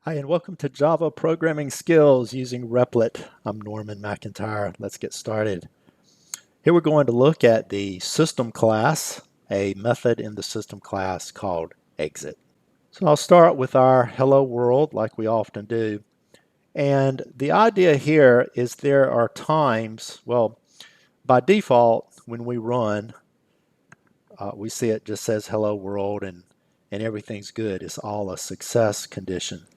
Hi, and welcome to Java Programming Skills using Replit. I'm Norman McIntyre. Let's get started. Here we're going to look at the system class, a method in the system class called exit. So I'll start with our hello world like we often do. And the idea here is there are times, well, by default, when we run, we see it just says hello world and everything's good. It's all a success condition.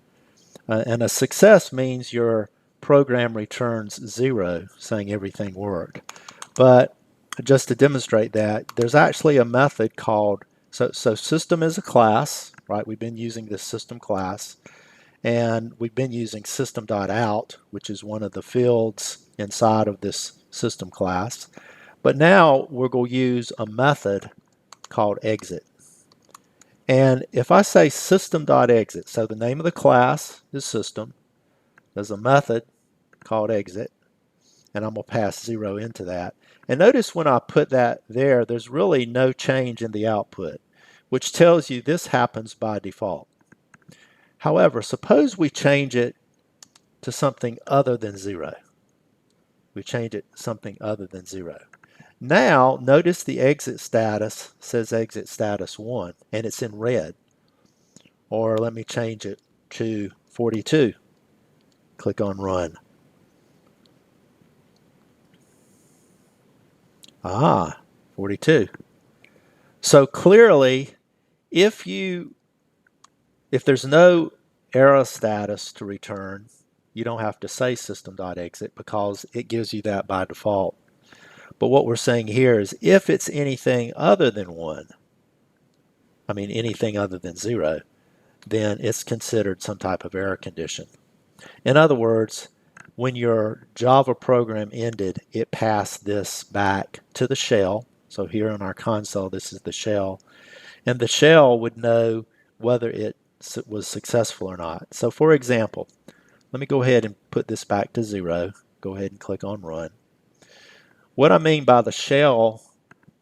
And a success means your program returns 0, saying everything worked. But just to demonstrate that, there's actually a method called, so system is a class, right? We've been using this system class, and we've been using system.out, which is one of the fields inside of this system class. But now we're going to use a method called exit. And if I say system.exit, so the name of the class is system, there's a method called exit, and I'm going to pass 0 into that. And notice when I put that there, there's really no change in the output, which tells you this happens by default. However, suppose we change it to something other than 0. We change it to something other than 0. Now, notice the exit status says exit status 1, and it's in red. Or let me change it to 42. Click on Run. 42. So clearly, if there's no error status to return, you don't have to say system.exit because it gives you that by default. But what we're saying here is if it's anything other than 1, anything other than 0, then it's considered some type of error condition. In other words, when your Java program ended, it passed this back to the shell. So here on our console, this is the shell. And the shell would know whether it was successful or not. So for example, let me go ahead and put this back to 0. Go ahead and click on Run. What I mean by the shell,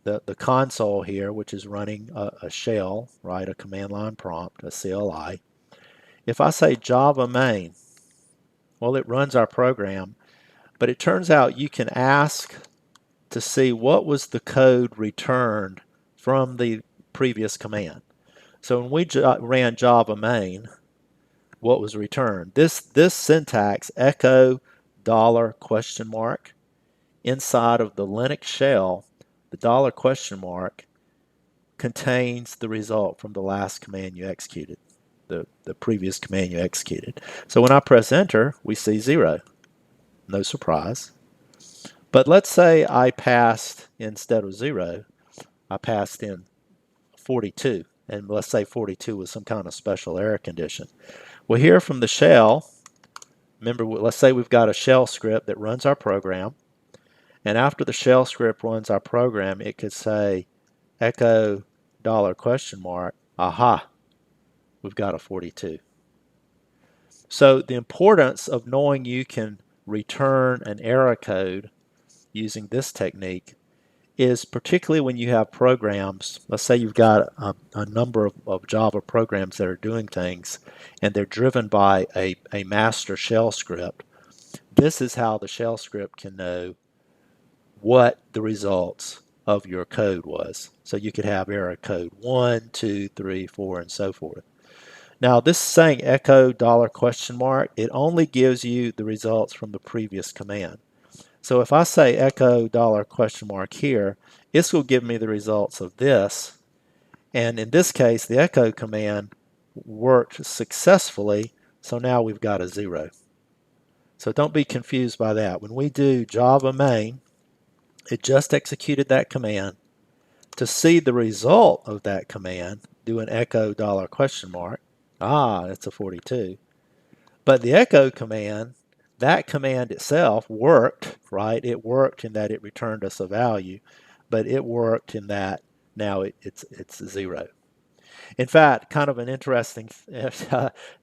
the console here, which is running a shell, right, a command line prompt, a CLI. If I say Java main, well, it runs our program, but it turns out you can ask to see what was the code returned from the previous command. So when we ran Java main, what was returned? This syntax, echo $? Inside of the Linux shell, the $? Contains the result from the last command you executed, the previous command you executed. So when I press enter, we see 0. No surprise. But let's say I passed, instead of 0, I passed in 42. And let's say 42 was some kind of special error condition. Well, here from the shell, remember, let's say we've got a shell script that runs our program. And after the shell script runs our program, it could say echo $? Aha, we've got a 42. So the importance of knowing you can return an error code using this technique is particularly when you have programs. Let's say you've got a number of Java programs that are doing things and they're driven by a master shell script. This is how the shell script can know what the results of your code was. So you could have error code 1, 2, 3, 4, and so forth. Now this is saying echo $? It only gives you the results from the previous command. So if I say echo $? Here, this will give me the results of this. And in this case, the echo command worked successfully, so now we've got a 0. So don't be confused by that. When we do Java main, it just executed that command. To see the result of that command, do an echo $? It's a 42. But the echo command, that command itself worked, right? It worked in that it returned us a value, but it worked in that now it's 0. In fact, kind of an interesting,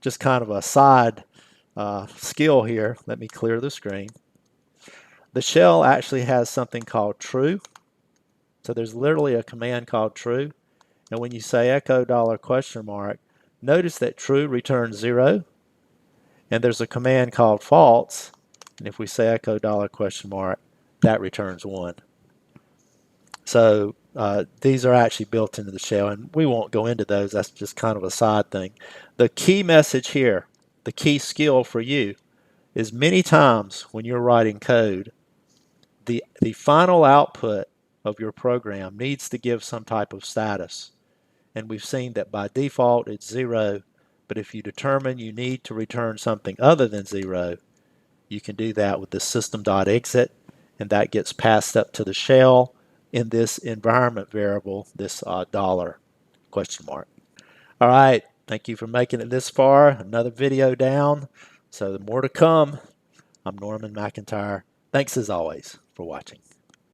just kind of a side skill here. Let me clear the screen. The shell actually has something called true. So there's literally a command called true. And when you say echo $? Notice that true returns 0. And there's a command called false, and if we say echo dollar question mark, that returns 1. So these are actually built into the shell, and we won't go into those. That's just kind of a side thing. The key message here, the key skill for you, is many times when you're writing code, the final output of your program needs to give some type of status. And we've seen that by default it's 0, but if you determine you need to return something other than 0, you can do that with the System.exit, and that gets passed up to the shell in this environment variable, this dollar question mark. All right, thank you for making it this far. Another video down, so more to come. I'm Norman McIntyre. Thanks as always for watching.